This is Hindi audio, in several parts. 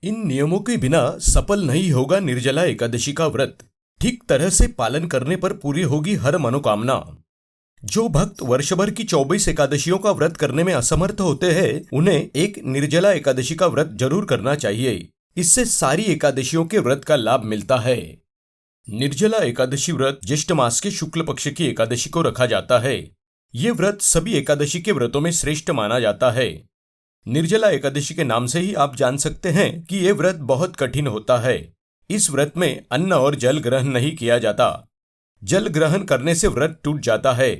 इन नियमों के बिना सफल नहीं होगा निर्जला एकादशी का व्रत। ठीक तरह से पालन करने पर पूरी होगी हर मनोकामना। जो भक्त वर्षभर की 24 एकादशियों का व्रत करने में असमर्थ होते हैं, उन्हें एक निर्जला एकादशी का व्रत जरूर करना चाहिए। इससे सारी एकादशियों के व्रत का लाभ मिलता है। निर्जला एकादशी व्रत ज्येष्ठ मास के शुक्ल पक्ष की एकादशी को रखा जाता है। ये व्रत सभी एकादशी के व्रतों में श्रेष्ठ माना जाता है। निर्जला एकादशी के नाम से ही आप जान सकते हैं कि ये व्रत बहुत कठिन होता है। इस व्रत में अन्न और जल ग्रहण नहीं किया जाता। जल ग्रहण करने से व्रत टूट जाता है,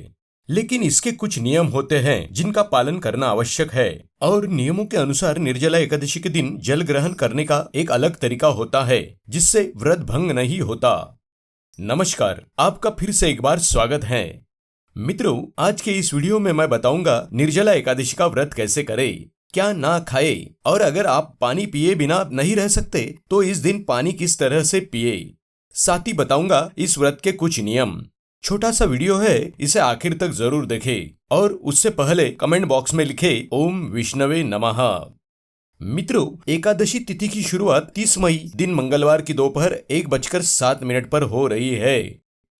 लेकिन इसके कुछ नियम होते हैं जिनका पालन करना आवश्यक है। और नियमों के अनुसार निर्जला एकादशी के दिन जल ग्रहण करने का एक अलग तरीका होता है, जिससे व्रत भंग नहीं होता। नमस्कार, आपका फिर से एक बार स्वागत है। मित्रों, आज के इस वीडियो में मैं बताऊंगा निर्जला एकादशी का व्रत कैसे करें, क्या ना खाए, और अगर आप पानी पिए बिना नहीं रह सकते तो इस दिन पानी किस तरह से पिए। साथ ही बताऊंगा इस व्रत के कुछ नियम। छोटा सा वीडियो है, इसे आखिर तक जरूर देखें और उससे पहले कमेंट बॉक्स में लिखे ओम विष्णवे नमः। मित्रों, एकादशी तिथि की शुरुआत 30 मई दिन मंगलवार की दोपहर 1:07 पर हो रही है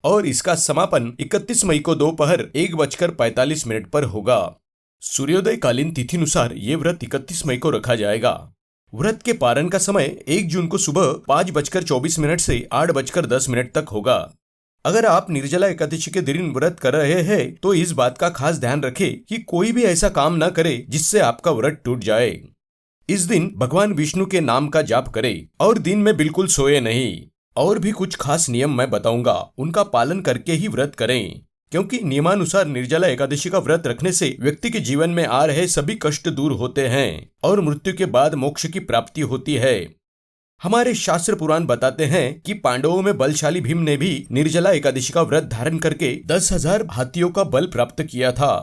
और इसका समापन 31 मई को दोपहर 1:45 पर होगा। सूर्योदय कालीन तिथिनुसार ये व्रत 31 मई को रखा जाएगा। व्रत के पारण का समय 1 जून को सुबह 5:24 से 8:10 तक होगा। अगर आप निर्जला एकादशी के दिन व्रत कर रहे हैं तो इस बात का खास ध्यान रखें कि कोई भी ऐसा काम न करे जिससे आपका व्रत टूट जाए। इस दिन भगवान विष्णु के नाम का जाप करें और दिन में बिल्कुल सोए नहीं। और भी कुछ खास नियम मैं बताऊंगा, उनका पालन करके ही व्रत करें, क्योंकि नियमानुसार निर्जला एकादशी का व्रत रखने से व्यक्ति के जीवन में आ रहे सभी कष्ट दूर होते हैं और मृत्यु के बाद मोक्ष की प्राप्ति होती है। हमारे शास्त्र पुराण बताते हैं कि पांडवों में बलशाली भीम ने भी निर्जला एकादशी का व्रत धारण करके 10,000 हाथियों का बल प्राप्त किया था।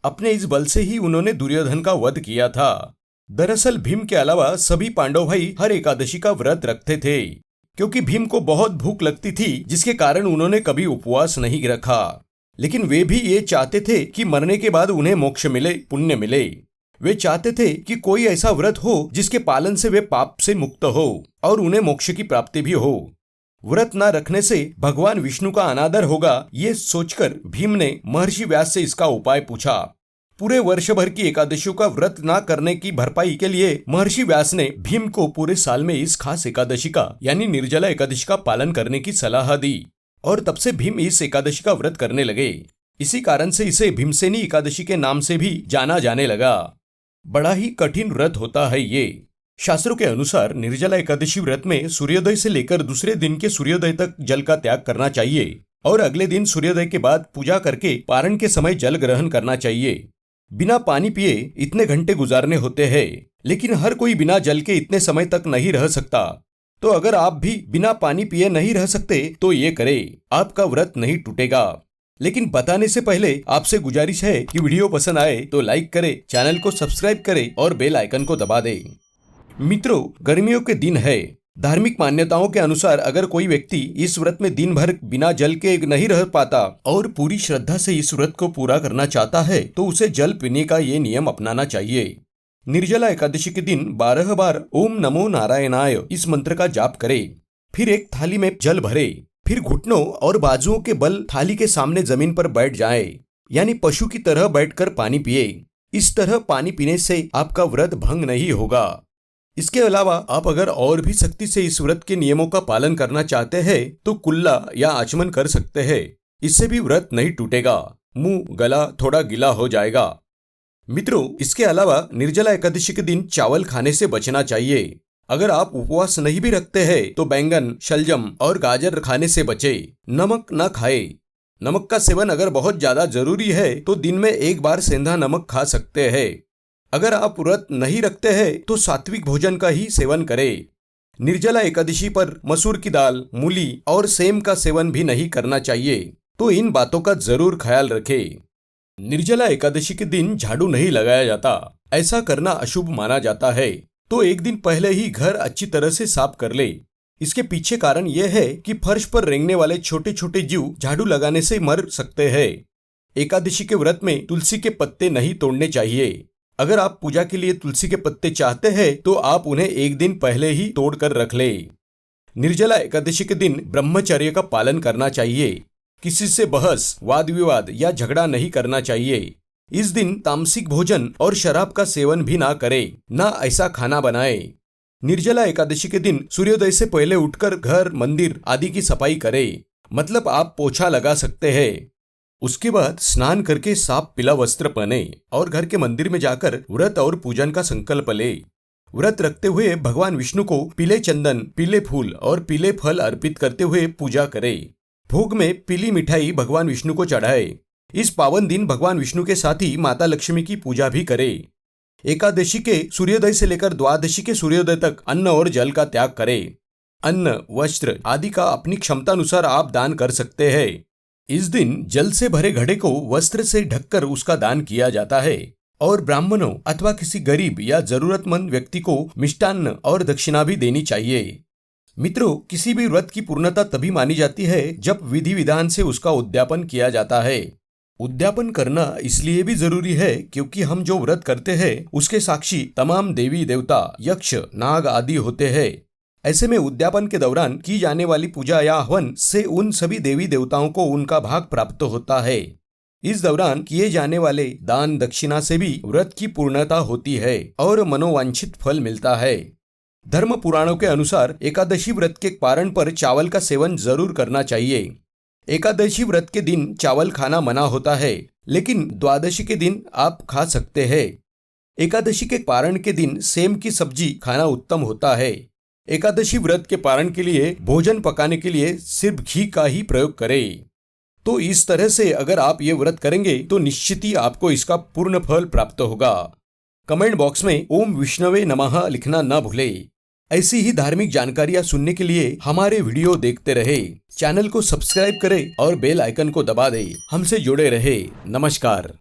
अपने इस बल से ही उन्होंने दुर्योधन का वध किया था। दरअसल भीम के अलावा सभी पांडव भाई हर एकादशी का व्रत रखते थे, क्योंकि भीम को बहुत भूख लगती थी, जिसके कारण उन्होंने कभी उपवास नहीं रखा। लेकिन वे भी ये चाहते थे कि मरने के बाद उन्हें मोक्ष मिले, पुण्य मिले। वे चाहते थे कि कोई ऐसा व्रत हो जिसके पालन से वे पाप से मुक्त हो और उन्हें मोक्ष की प्राप्ति भी हो। व्रत न रखने से भगवान विष्णु का अनादर होगा, ये सोचकर भीम ने महर्षि व्यास से इसका उपाय पूछा। पूरे वर्ष भर की एकादशियों का व्रत न करने की भरपाई के लिए महर्षि व्यास ने भीम को पूरे साल में इस खास एकादशी का यानी निर्जला एकादशी का पालन करने की सलाह दी और तब से भीम इस एकादशी का व्रत करने लगे। इसी कारण से इसे भीमसेनी एकादशी के नाम से भी जाना जाने लगा। बड़ा ही कठिन व्रत होता है ये। शास्त्रों के अनुसार निर्जला एकादशी व्रत में सूर्योदय से लेकर दूसरे दिन के सूर्योदय तक जल का त्याग करना चाहिए और अगले दिन सूर्योदय के बाद पूजा करके पारण के समय जल ग्रहण करना चाहिए। बिना पानी पिए इतने घंटे गुजारने होते हैं, लेकिन हर कोई बिना जल के इतने समय तक नहीं रह सकता। तो अगर आप भी बिना पानी पिए नहीं रह सकते तो ये करें, आपका व्रत नहीं टूटेगा। लेकिन बताने से पहले आपसे गुजारिश है कि वीडियो पसंद आए तो लाइक करें, चैनल को सब्सक्राइब करें और बेल आइकन को दबा दें। मित्रों, गर्मियों के दिन है। धार्मिक मान्यताओं के अनुसार अगर कोई व्यक्ति इस व्रत में दिन भर बिना जल के नहीं रह पाता और पूरी श्रद्धा से इस व्रत को पूरा करना चाहता है तो उसे जल पीने का ये नियम अपनाना चाहिए। निर्जला एकादशी के दिन 12 बार ओम नमो नारायणाय इस मंत्र का जाप करें। फिर एक थाली में जल भरे, फिर घुटनों और बाजुओं के बल थाली के सामने जमीन पर बैठ जाए, यानी पशु की तरह बैठकर पानी पिए। इस तरह पानी पीने से आपका व्रत भंग नहीं होगा। इसके अलावा आप अगर और भी सख्ती से इस व्रत के नियमों का पालन करना चाहते हैं तो कुल्ला या आचमन कर सकते हैं। इससे भी व्रत नहीं टूटेगा, मुंह गला थोड़ा गीला हो जाएगा। मित्रों, इसके अलावा निर्जला एकादशी के दिन चावल खाने से बचना चाहिए। अगर आप उपवास नहीं भी रखते हैं तो बैंगन, शलजम और गाजर खाने से बचे। नमक न खाए। नमक का सेवन अगर बहुत ज्यादा जरूरी है तो दिन में 1 बार सेंधा नमक खा सकते हैं। अगर आप व्रत नहीं रखते हैं तो सात्विक भोजन का ही सेवन करें। निर्जला एकादशी पर मसूर की दाल, मूली और सेम का सेवन भी नहीं करना चाहिए, तो इन बातों का जरूर ख्याल रखें। निर्जला एकादशी के दिन झाड़ू नहीं लगाया जाता, ऐसा करना अशुभ माना जाता है। तो एक दिन पहले ही घर अच्छी तरह से साफ कर ले। इसके पीछे कारण यह है कि फर्श पर रेंगने वाले छोटे छोटे जीव झाड़ू लगाने से मर सकते हैं। एकादशी के व्रत में तुलसी के पत्ते नहीं तोड़ने चाहिए। अगर आप पूजा के लिए तुलसी के पत्ते चाहते हैं तो आप उन्हें एक दिन पहले ही तोड़कर रख ले। निर्जला एकादशी के दिन ब्रह्मचर्य का पालन करना चाहिए। किसी से बहस, वाद विवाद या झगड़ा नहीं करना चाहिए। इस दिन तामसिक भोजन और शराब का सेवन भी ना करें, ना ऐसा खाना बनाए। निर्जला एकादशी के दिन सूर्योदय से पहले उठकर घर, मंदिर आदि की सफाई करें, मतलब आप पोछा लगा सकते हैं। उसके बाद स्नान करके साफ पीला वस्त्र पहने और घर के मंदिर में जाकर व्रत और पूजन का संकल्प ले। व्रत रखते हुए भगवान विष्णु को पीले चंदन, पीले फूल और पीले फल अर्पित करते हुए पूजा करे। भोग में पीली मिठाई भगवान विष्णु को चढ़ाए। इस पावन दिन भगवान विष्णु के साथ ही माता लक्ष्मी की पूजा भी करे। एकादशी के सूर्योदय से लेकर द्वादशी के सूर्योदय तक अन्न और जल का त्याग करें। अन्न, वस्त्र आदि का अपनी क्षमता अनुसार आप दान कर सकते हैं। इस दिन जल से भरे घड़े को वस्त्र से ढककर उसका दान किया जाता है और ब्राह्मणों अथवा किसी गरीब या जरूरतमंद व्यक्ति को मिष्टान्न और दक्षिणा भी देनी चाहिए। मित्रों, किसी भी व्रत की पूर्णता तभी मानी जाती है जब विधि विधान से उसका उद्यापन किया जाता है। उद्यापन करना इसलिए भी जरूरी है क्योंकि हम जो व्रत करते हैं उसके साक्षी तमाम देवी देवता, यक्ष, नाग आदि होते हैं। ऐसे में उद्यापन के दौरान की जाने वाली पूजा या हवन से उन सभी देवी देवताओं को उनका भाग प्राप्त होता है। इस दौरान किए जाने वाले दान दक्षिणा से भी व्रत की पूर्णता होती है और मनोवांछित फल मिलता है। धर्म पुराणों के अनुसार एकादशी व्रत के पारण पर चावल का सेवन जरूर करना चाहिए। एकादशी व्रत के दिन चावल खाना मना होता है, लेकिन द्वादशी के दिन आप खा सकते हैं। एकादशी के पारण के दिन सेम की सब्जी खाना उत्तम होता है। एकादशी व्रत के पारण के लिए भोजन पकाने के लिए सिर्फ घी का ही प्रयोग करें। तो इस तरह से अगर आप ये व्रत करेंगे तो निश्चित ही आपको इसका पूर्ण फल प्राप्त होगा। कमेंट बॉक्स में ओम विष्णवे नमः लिखना न भूलें। ऐसी ही धार्मिक जानकारियां सुनने के लिए हमारे वीडियो देखते रहे। चैनल को सब्सक्राइब करें और बेल आइकन को दबा दें। हमसे जुड़े रहे। नमस्कार।